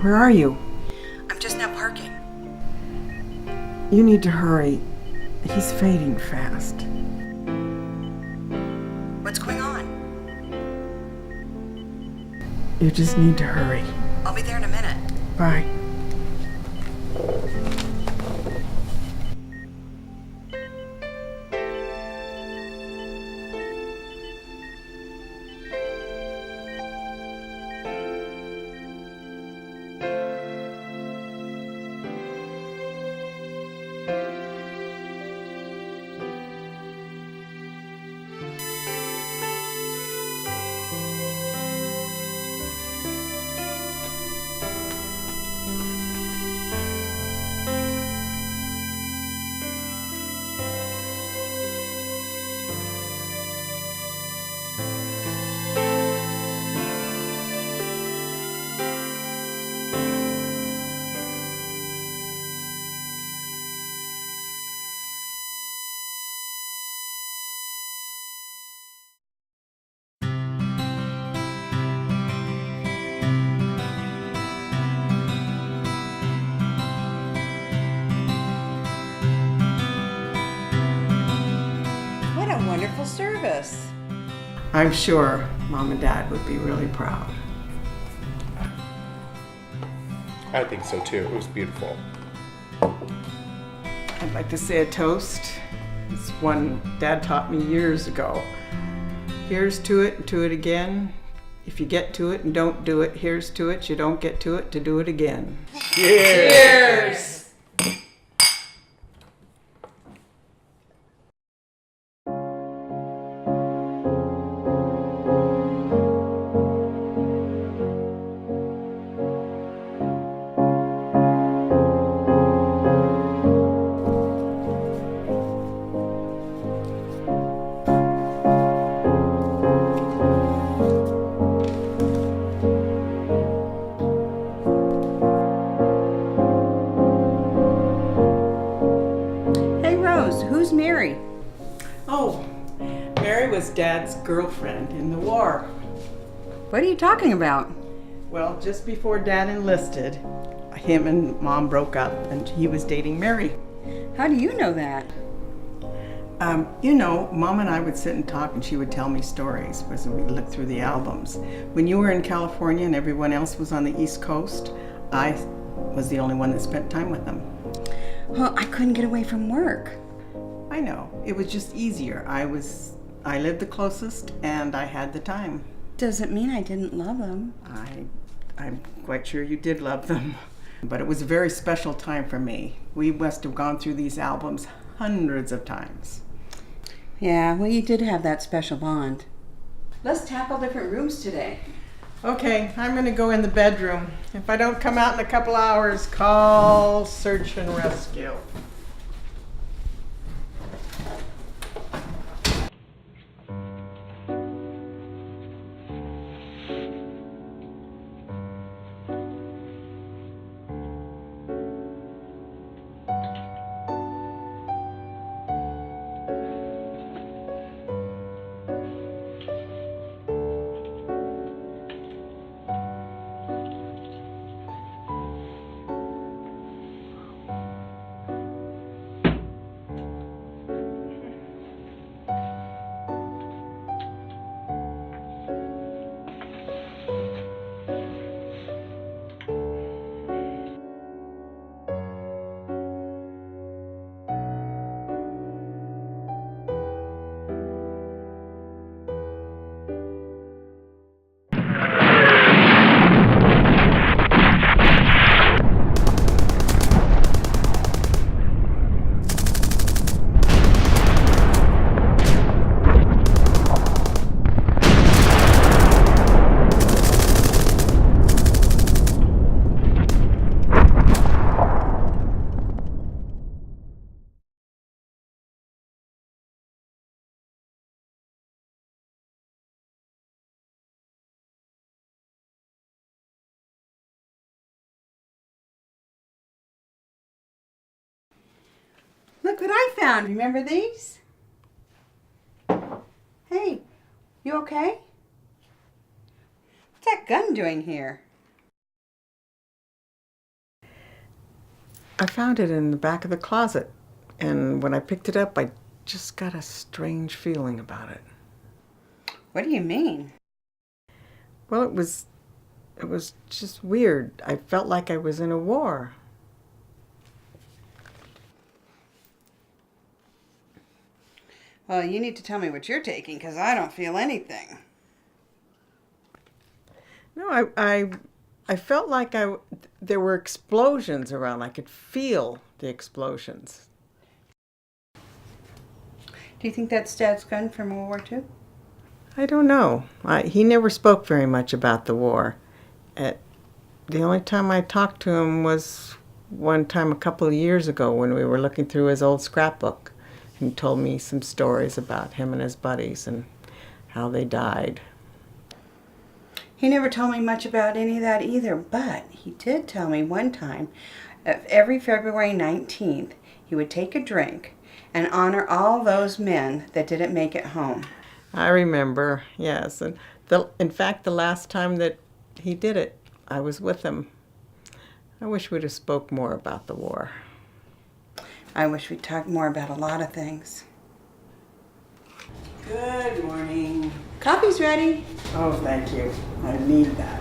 Where are you? I'm just now parking. You need to hurry. He's fading fast. What's going on? You just need to hurry. I'll be there in a minute. Bye. What a wonderful service. I'm sure Mom and Dad would be really proud. I think so too. It was beautiful. I'd like to say a toast. It's one Dad taught me years ago. Here's to it and to it again. If you get to it and don't do it, here's to it. You don't get to it to do it again. Cheers! Hey Rose, who's Mary? Oh, Mary was Dad's girlfriend in the war. What are you talking about? Well, just before Dad enlisted, him and Mom broke up and he was dating Mary. How do you know that? Mom and I would sit and talk and she would tell me stories as we looked through the albums. When you were in California and everyone else was on the East Coast, I was the only one that spent time with them. Well, I couldn't get away from work. I know, it was just easier. I lived the closest and I had the time. Does it mean I didn't love them? I'm quite sure you did love them. But it was a very special time for me. We must have gone through these albums hundreds of times. Yeah, well, you did have that special bond. Let's tackle different rooms today. Okay, I'm gonna go in the bedroom. If I don't come out in a couple hours, call search and rescue. Look what I found. Remember these? Hey, you okay? What's that gun doing here? I found it in the back of the closet, and when I picked it up, I just got a strange feeling about it. What do you mean? Well, it was just weird. I felt like I was in a war. Well, you need to tell me what you're taking, because I don't feel anything. No, I felt like there were explosions around. I could feel the explosions. Do you think that's Dad's gun from World War II? I don't know. He never spoke very much about the war. The only time I talked to him was one time a couple of years ago when we were looking through his old scrapbook. He told me some stories about him and his buddies and how they died. He never told me much about any of that either, but he did tell me one time every February 19th he would take a drink and honor all those men that didn't make it home. I remember, yes. And in fact, the last time that he did it, I was with him. I wish we'd have spoke more about the war. I wish we'd talk more about a lot of things. Good morning. Coffee's ready. Oh, thank you. I need that.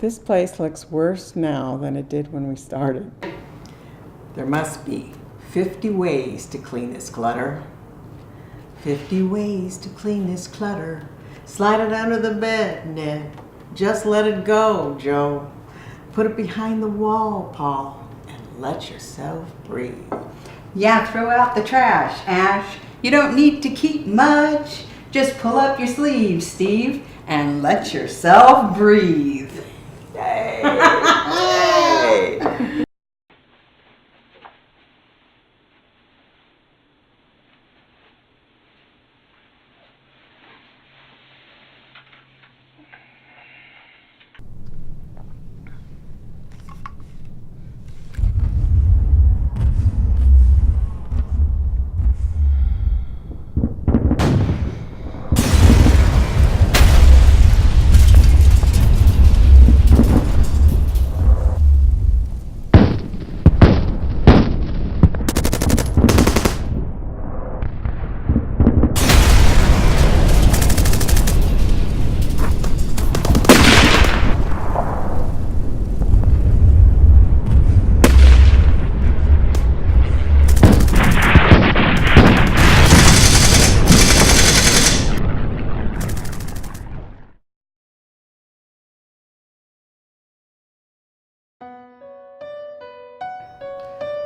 This place looks worse now than it did when we started. There must be 50 ways to clean this clutter. 50 ways to clean this clutter. Slide it under the bed, Ned. Just let it go, Joe. Put it behind the wall, Paul, and let yourself breathe. Yeah, throw out the trash, Ash. You don't need to keep much. Just pull up your sleeves, Steve, and let yourself breathe. Yay! Yay!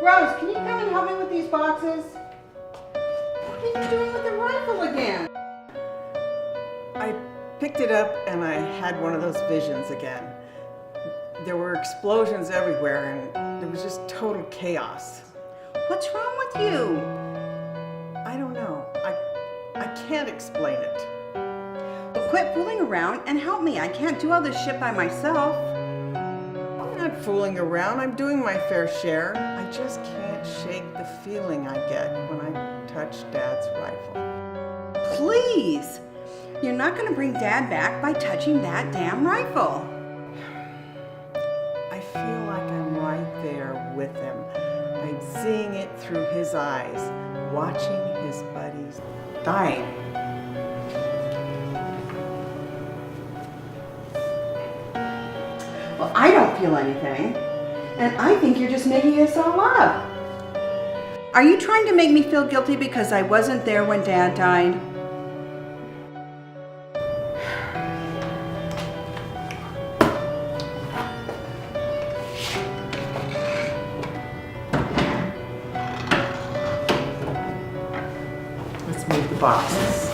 Rose, can you come and help me with these boxes? What are you doing with the rifle again? I picked it up and I had one of those visions again. There were explosions everywhere and there was just total chaos. What's wrong with you? I don't know. I can't explain it. Well, quit fooling around and help me. I can't do all this shit by myself. I'm not fooling around. I'm doing my fair share. I just can't shake the feeling I get when I touch Dad's rifle. Please! You're not going to bring Dad back by touching that damn rifle. I feel like I'm right there with him. I'm seeing it through his eyes, watching his buddies dying. Well, I don't feel anything. And I think you're just making this all up. Are you trying to make me feel guilty because I wasn't there when Dad died? Let's move the boxes.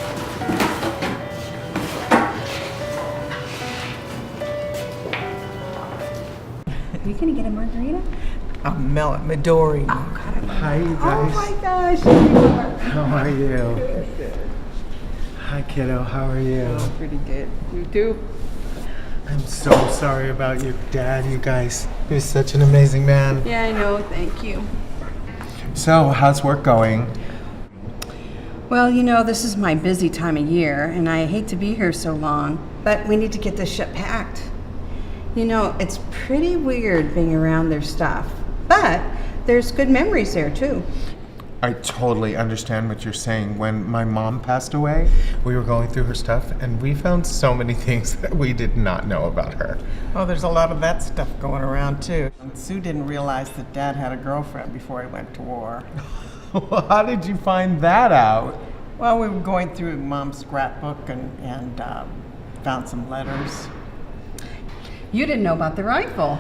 Are you gonna get a margarita? Midori. Hi, you Oh guys. my gosh, here you are. How are you? Hi, kiddo. How are you? Pretty good. You too? I'm so sorry about your dad, you guys. He was such an amazing man. Yeah, I know. Thank you. So, how's work going? Well, this is my busy time of year, and I hate to be here so long, but we need to get this ship packed. It's pretty weird being around their stuff, but there's good memories there, too. I totally understand what you're saying. When my mom passed away, we were going through her stuff, and we found so many things that we did not know about her. Oh, there's a lot of that stuff going around too. And Sue didn't realize that Dad had a girlfriend before he went to war. How did you find that out? Well, we were going through Mom's scrapbook and found some letters. You didn't know about the rifle.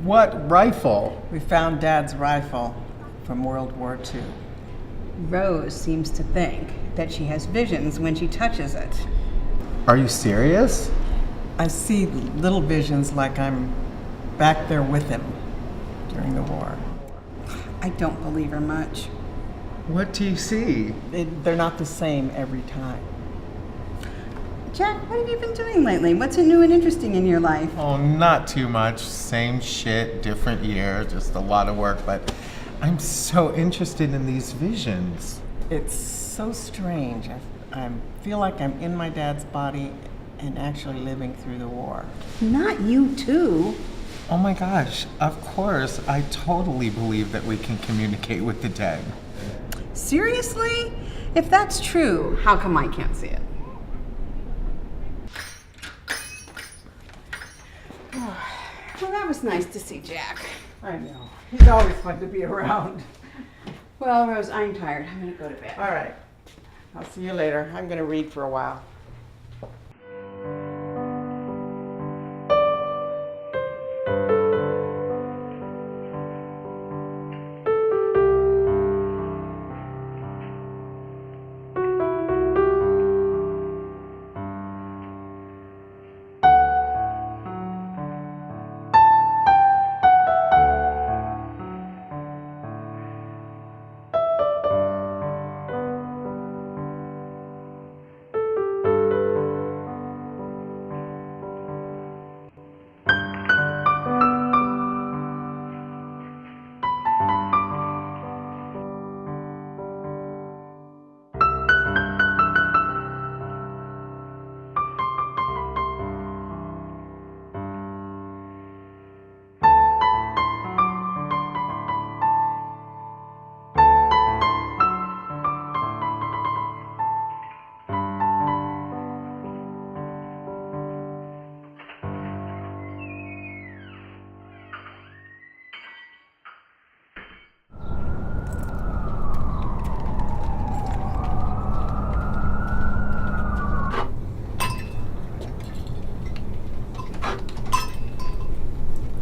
What rifle? We found Dad's rifle from World War II. Rose seems to think that she has visions when she touches it. Are you serious? I see little visions like I'm back there with him during the war. I don't believe her much. What do you see? They're not the same every time. Jack, what have you been doing lately? What's new and interesting in your life? Oh, not too much. Same shit, different year, just a lot of work, but I'm so interested in these visions. It's so strange. I feel like I'm in my dad's body and actually living through the war. Not you too. Oh my gosh, of course. I totally believe that we can communicate with the dead. Seriously? If that's true, how come I can't see it? Well, that was nice to see Jack. I know. He's always fun to be around. Well, Rose, I'm tired. I'm going to go to bed. All right. I'll see you later. I'm going to read for a while.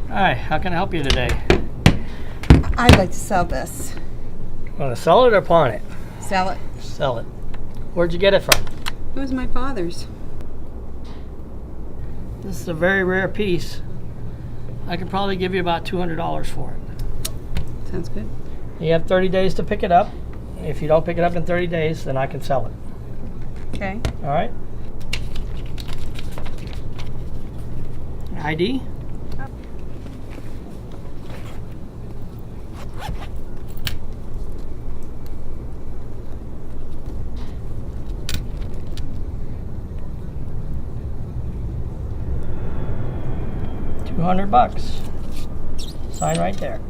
Hi, how can I help you today? I'd like to sell this. Want to sell it or pawn it? Sell it. Sell it. Where'd you get it from? It was my father's. This is a very rare piece. I could probably give you about $200 for it. Sounds good. You have 30 days to pick it up. If you don't pick it up in 30 days, then I can sell it. Okay. All right? ID? $200. Sign right there.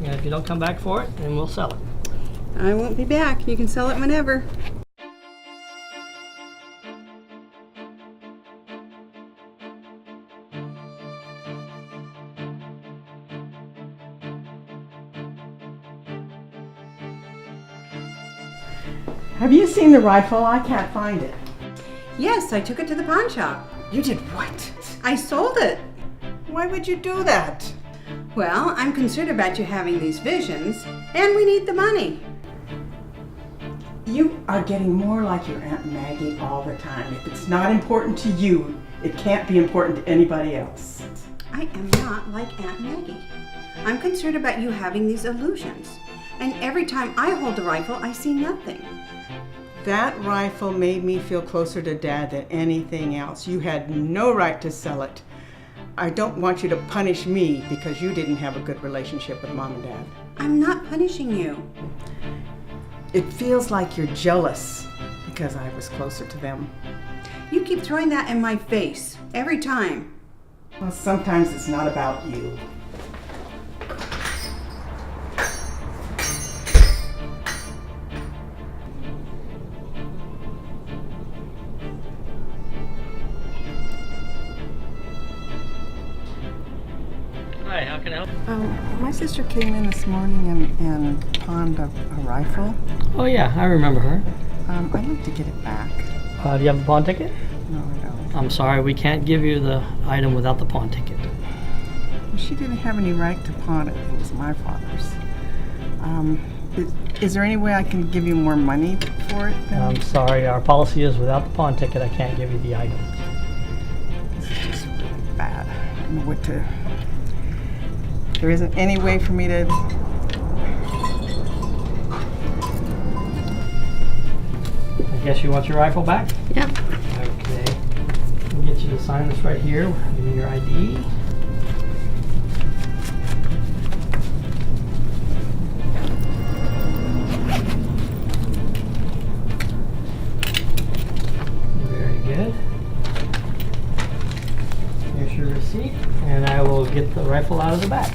And if you don't come back for it, then we'll sell it. I won't be back. You can sell it whenever. Have you seen the rifle? I can't find it. Yes, I took it to the pawn shop. You did what? I sold it. Why would you do that? Well, I'm concerned about you having these visions, and we need the money. You are getting more like your Aunt Maggie all the time. If it's not important to you, it can't be important to anybody else. I am not like Aunt Maggie. I'm concerned about you having these illusions. And every time I hold the rifle, I see nothing. That rifle made me feel closer to Dad than anything else. You had no right to sell it. I don't want you to punish me because you didn't have a good relationship with Mom and Dad. I'm not punishing you. It feels like you're jealous because I was closer to them. You keep throwing that in my face every time. Well, sometimes it's not about you. Hi, how can I help? My sister came in this morning and pawned a rifle. Oh yeah, I remember her. I'd like to get it back. Do you have the pawn ticket? No, I don't. I'm sorry, we can't give you the item without the pawn ticket. She didn't have any right to pawn it. It was my father's. Is there any way I can give you more money for it? I'm sorry, our policy is without the pawn ticket, I can't give you the item. This is just really bad. I don't know what to... There isn't any way for me to... I guess you want your rifle back? Yep. Okay. We'll get you to sign this right here. Give me your ID. Very good. Here's your receipt, and I will get the rifle out of the back.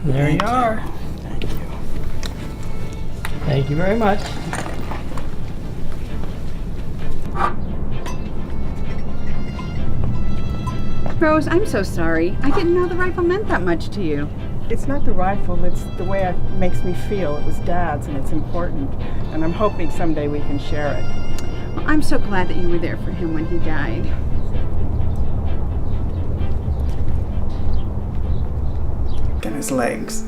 There you are. Thank you. Thank you very much. Rose, I'm so sorry. I didn't know the rifle meant that much to you. It's not the rifle, it's the way it makes me feel. It was Dad's and it's important. And I'm hoping someday we can share it. Well, I'm so glad that you were there for him when he died. Look at his legs.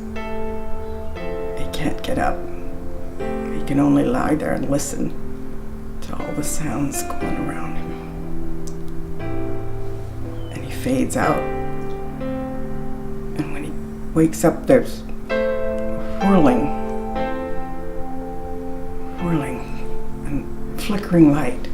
He can't get up. He can only lie there and listen to all the sounds going around him. And he fades out. And when he wakes up, there's whirling and flickering light.